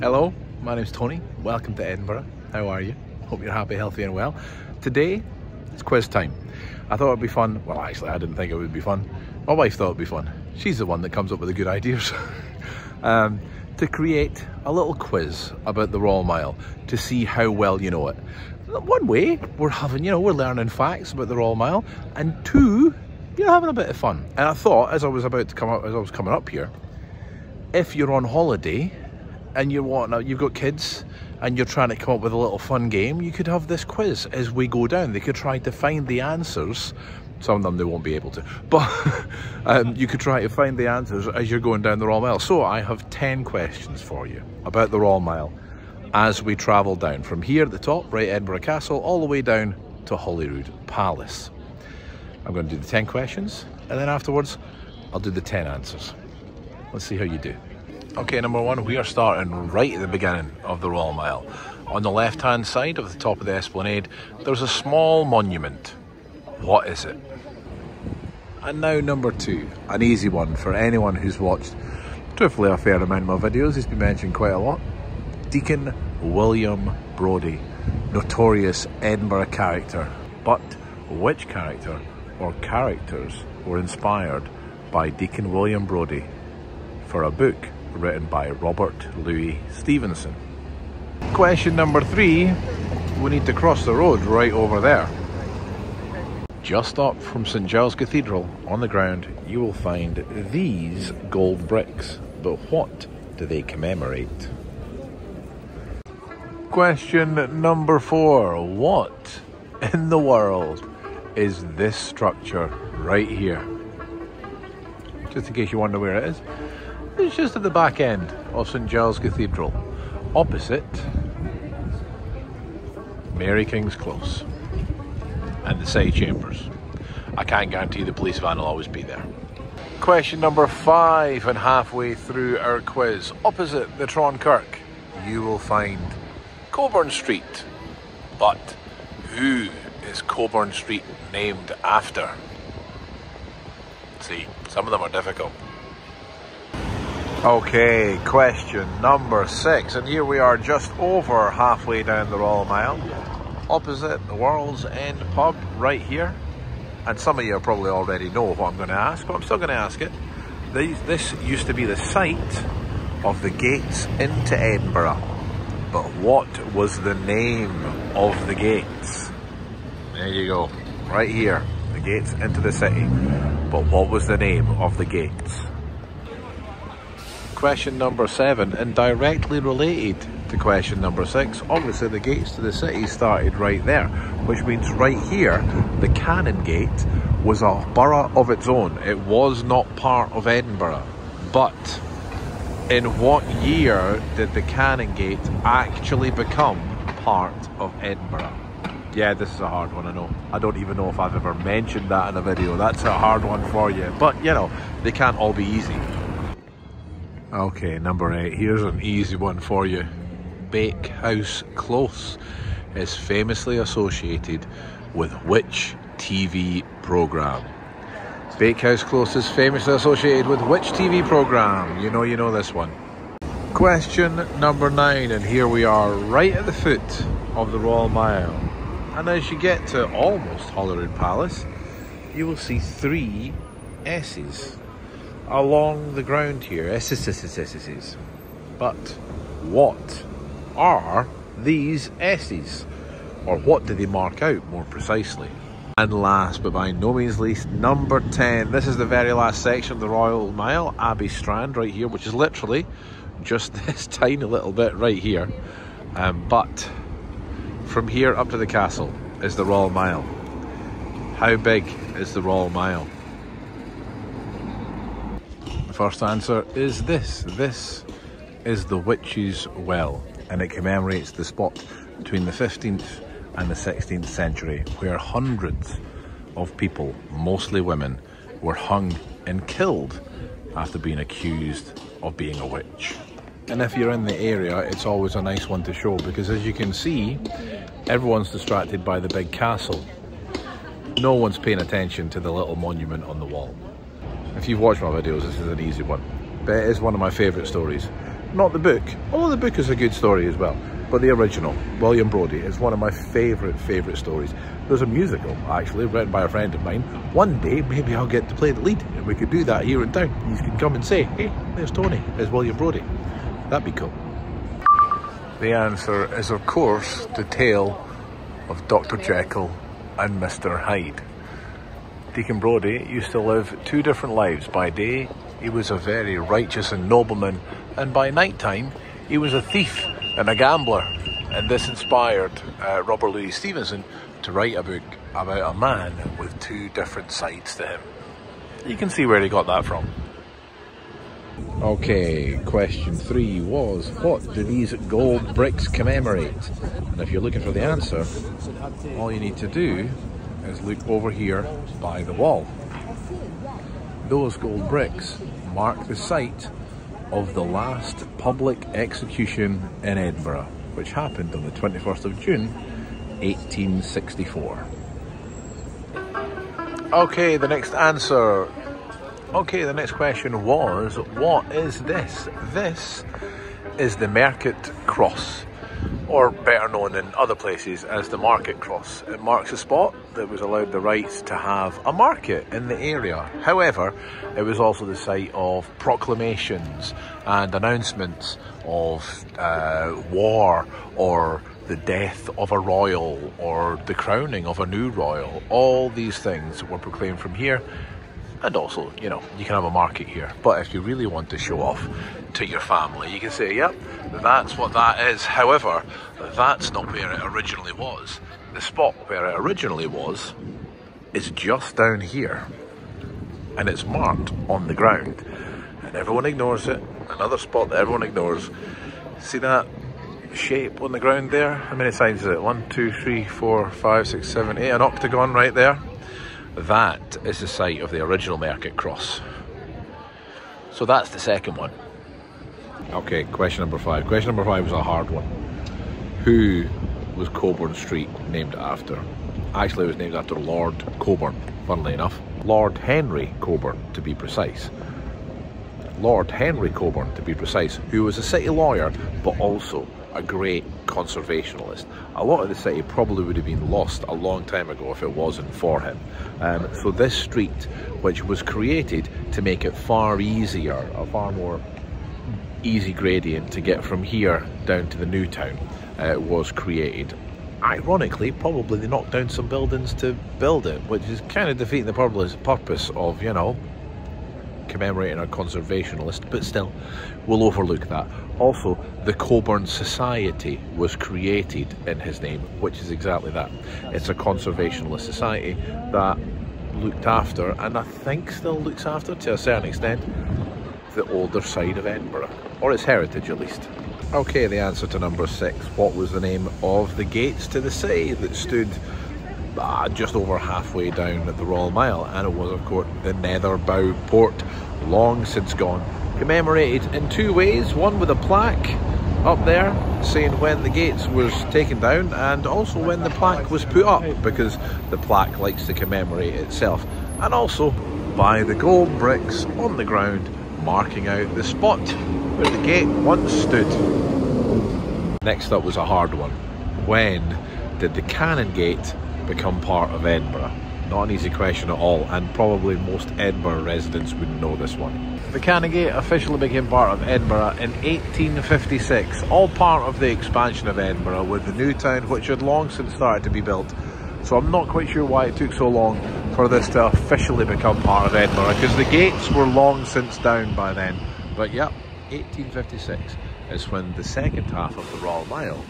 Hello, my name's Tony. Welcome to Edinburgh. How are you? Hope you're happy, healthy and well. Today, it's quiz time. I thought it'd be fun. Well, actually, I didn't think it would be fun. My wife thought it'd be fun. She's the one that comes up with the good ideas. To create a little quiz about the Royal Mile to see how well you know it. One way, we're learning facts about the Royal Mile, and two, you're having a bit of fun. And I thought, as I was coming up here, if you're on holiday and you've got kids and you're trying to come up with a little fun game, you could have this quiz as we go down. They could try to find the answers. Some of them they won't be able to, but you could try to find the answers as you're going down the Royal Mile. So I have 10 questions for you about the Royal Mile as we travel down from here at the top, right, Edinburgh Castle, all the way down to Holyrood Palace. I'm going to do the 10 questions, and then afterwards I'll do the 10 answers. Let's see how you do. Okay, number one, we are starting right at the beginning of the Royal Mile. On the left-hand side of the top of the Esplanade, there's a small monument. What is it? And now number two, an easy one for anyone who's watched, truthfully, a fair amount of my videos. He's been mentioned quite a lot. Deacon William Brodie, notorious Edinburgh character. But which character or characters were inspired by Deacon William Brodie for a book written by Robert Louis Stevenson? Question number three, we need to cross the road right over there. Just up from St Giles Cathedral on the ground, you will find these gold bricks. But what do they commemorate? Question number four, what in the world is this structure right here? Just in case you wonder where it is, it's just at the back end of St Giles Cathedral, opposite Mary King's Close and the City Chambers. I can't guarantee the police van will always be there. Question number five, and halfway through our quiz, opposite the Tron Kirk, you will find Coburn Street. But who is Coburn Street named after? See, some of them are difficult. Okay, question number six, and here we are just over halfway down the Royal Mile, opposite the World's End pub right here. And some of you probably already know what I'm going to ask, but I'm still going to ask it. This used to be the site of the gates into Edinburgh, but what was the name of the gates? There you go, right here, the gates into the city. But what was the name of the gates? Question number seven, and directly related to question number six, obviously the gates to the city started right there, which means right here, the Cannon Gate was a borough of its own. It was not part of Edinburgh. But in what year did the Cannon Gate actually become part of Edinburgh? Yeah, this is a hard one, I know. I don't even know if I've ever mentioned that in a video. That's a hard one for you. But, you know, they can't all be easy. Okay, number eight. Here's an easy one for you. Bakehouse Close is famously associated with which TV programme? Bakehouse Close is famously associated with which TV programme? You know this one. Question number nine, and here we are right at the foot of the Royal Mile. And as you get to almost Holyrood Palace, you will see three S's along the ground here. S's. But what are these S's? Or what do they mark out more precisely? And last but by no means least, number 10. This is the very last section of the Royal Mile, Abbey Strand right here, which is literally just this tiny little bit right here. But from here up to the castle is the Royal Mile. How big is the Royal Mile? The first answer is this. This is the Witch's Well, and it commemorates the spot between the 15th and the 16th century where hundreds of people, mostly women, were hung and killed after being accused of being a witch. And if you're in the area, it's always a nice one to show, because as you can see, everyone's distracted by the big castle. No one's paying attention to the little monument on the wall. If you've watched my videos, this is an easy one, but it is one of my favourite stories. not the book, although the book is a good story as well, but the original, William Brodie, is one of my favourite stories. There's a musical, actually, written by a friend of mine. One day, maybe I'll get to play the lead, and we could do that here in town. You can come and say, hey, there's Tony, there's William Brodie. That'd be cool. The answer is, of course, the tale of Dr. Jekyll and Mr. Hyde. Deacon Brodie used to live two different lives. By day, he was a very righteous and nobleman, and by night time, he was a thief and a gambler. And this inspired Robert Louis Stevenson to write a book about a man with two different sides to him. You can see where he got that from. Okay, question 3 was, what do these gold bricks commemorate? And if you're looking for the answer, all you need to do is look over here by the wall. Those gold bricks mark the site of the last public execution in Edinburgh, which happened on the 21st of June, 1864. Okay, the next answer. Okay, the next question was, what is this? This is the Market Cross, or better known in other places as the Market Cross. It marks a spot that was allowed the right to have a market in the area. However, it was also the site of proclamations and announcements of war, or the death of a royal, or the crowning of a new royal. All these things were proclaimed from here. And also, you know, you can have a market here. But if you really want to show off to your family, you can say, yep, that's what that is. However, that's not where it originally was. The spot where it originally was is just down here. And it's marked on the ground. And everyone ignores it. Another spot that everyone ignores. See that shape on the ground there? How many sides is it? 1, 2, 3, 4, 5, 6, 7, 8. An octagon right there. That is the site of the original Market Cross. So that's the second one. Okay, question number 5. Question number 5 was a hard one. Who was Coburn Street named after? Actually, it was named after Lord Coburn, funnily enough. Lord Henry Coburn, to be precise. Lord Henry Coburn, to be precise, who was a city lawyer, but also a great conservationalist. A lot of the city probably would have been lost a long time ago if it wasn't for him. So this street, which was created to make it far easier, a far more easy gradient to get from here down to the new town, was created. Ironically, probably they knocked down some buildings to build it, which is kind of defeating the purpose of, you know, commemorating a conservationalist, but still, we'll overlook that. Also, the Coburn Society was created in his name, which is exactly that. It's a conservationalist society that looked after, and I think still looks after, to a certain extent, the older side of Edinburgh, or its heritage at least. Okay, the answer to number 6. What was the name of the gates to the city that stood just over halfway down at the Royal Mile? And it was, of course, the Netherbow Port, long since gone. Commemorated in 2 ways, one with a plaque up there saying when the gates was taken down, and also when the plaque was put up, because the plaque likes to commemorate itself, and also by the gold bricks on the ground marking out the spot where the gate once stood. Next up was a hard one. When did the Cannon Gate become part of Edinburgh? Not an easy question at all, and probably most Edinburgh residents would know this one. The Cannon Gate officially became part of Edinburgh in 1856, all part of the expansion of Edinburgh with the new town, which had long since started to be built. So I'm not quite sure why it took so long for this to officially become part of Edinburgh, because the gates were long since down by then. But yep, 1856 is when the second half of the Royal Mile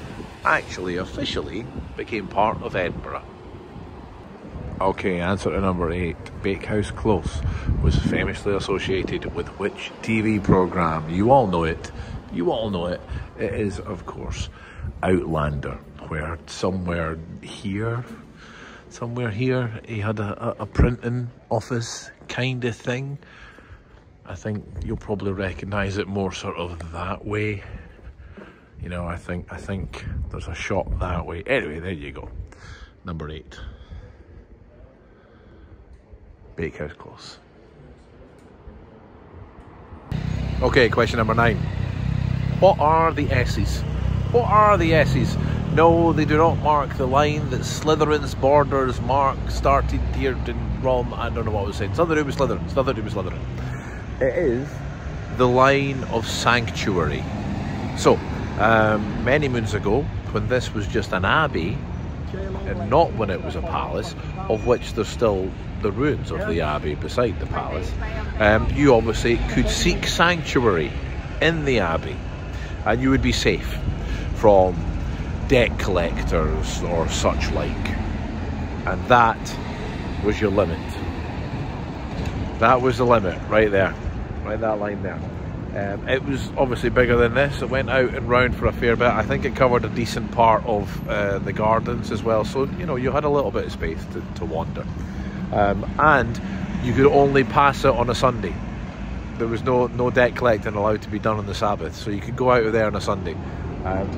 actually officially became part of Edinburgh. Okay, answer to number 8. Bakehouse Close was famously associated with which TV programme? You all know it. You all know it. It is, of course, Outlander, where somewhere here he had a printing office kind of thing. I think you'll probably recognise it more sort of that way. You know, I think there's a shop that way. Anyway, there you go. Number 8. Bakehouse Close. Okay, question number 9. What are the S's? What are the S's? No, they do not mark the line that Slytherin's borders mark, started here in Rome. I don't know what I was saying. Something to do with Slytherin. Something to do with Slytherin. It is the line of sanctuary. So, many moons ago, when this was just an abbey, and not when it was a palace, of which there's still the ruins of the abbey beside the palace, you obviously could seek sanctuary in the abbey, and you would be safe from debt collectors or such like. And that was your limit. That was the limit right there, right that line there. It was obviously bigger than this. It went out and round for a fair bit. I think it covered a decent part of the gardens as well, so you know, you had a little bit of space to wander. And you could only pass it on a Sunday. There was no debt collecting allowed to be done on the Sabbath, so you could go out of there on a Sunday,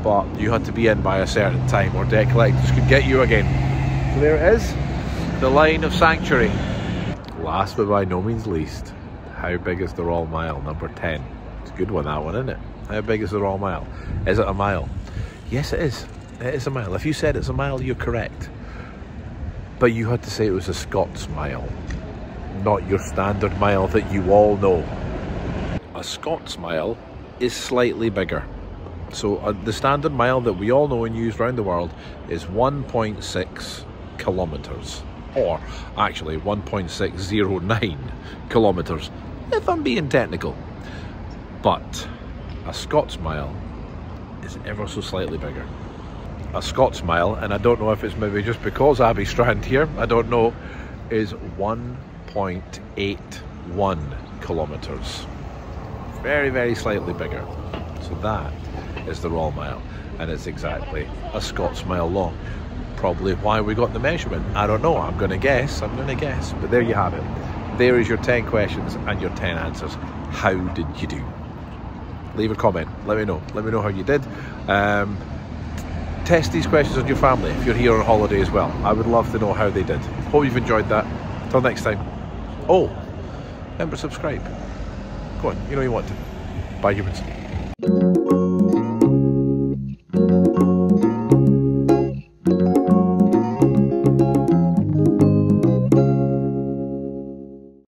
but you had to be in by a certain time or debt collectors could get you again. So there it is, the line of sanctuary. Last but by no means least, how big is the Royal Mile? Number 10. It's a good one, that one, isn't it? How big is the Royal Mile? Is it a mile? Yes, it is. It is a mile. If you said it's a mile, you're correct. But you had to say it was a Scots mile, not your standard mile that you all know. A Scots mile is slightly bigger. So the standard mile that we all know and use around the world is 1.6 kilometres. Or actually 1.609 kilometres, if I'm being technical. But a Scots mile is ever so slightly bigger. A Scots mile, and I don't know if it's maybe just because Abbey Strand here, I don't know, is 1.81 kilometres. Very, very slightly bigger. So that is the Royal Mile, and it's exactly a Scots mile long. Probably why we got the measurement, I don't know. I'm going to guess, but there you have it. There is your 10 questions and your 10 answers. How did you do? Leave a comment, let me know how you did. Test these questions on your family if you're here on holiday as well. I would love to know how they did. Hope you've enjoyed that. Till next time. Oh, remember, subscribe. Go on, you know you want to. Bye, humans.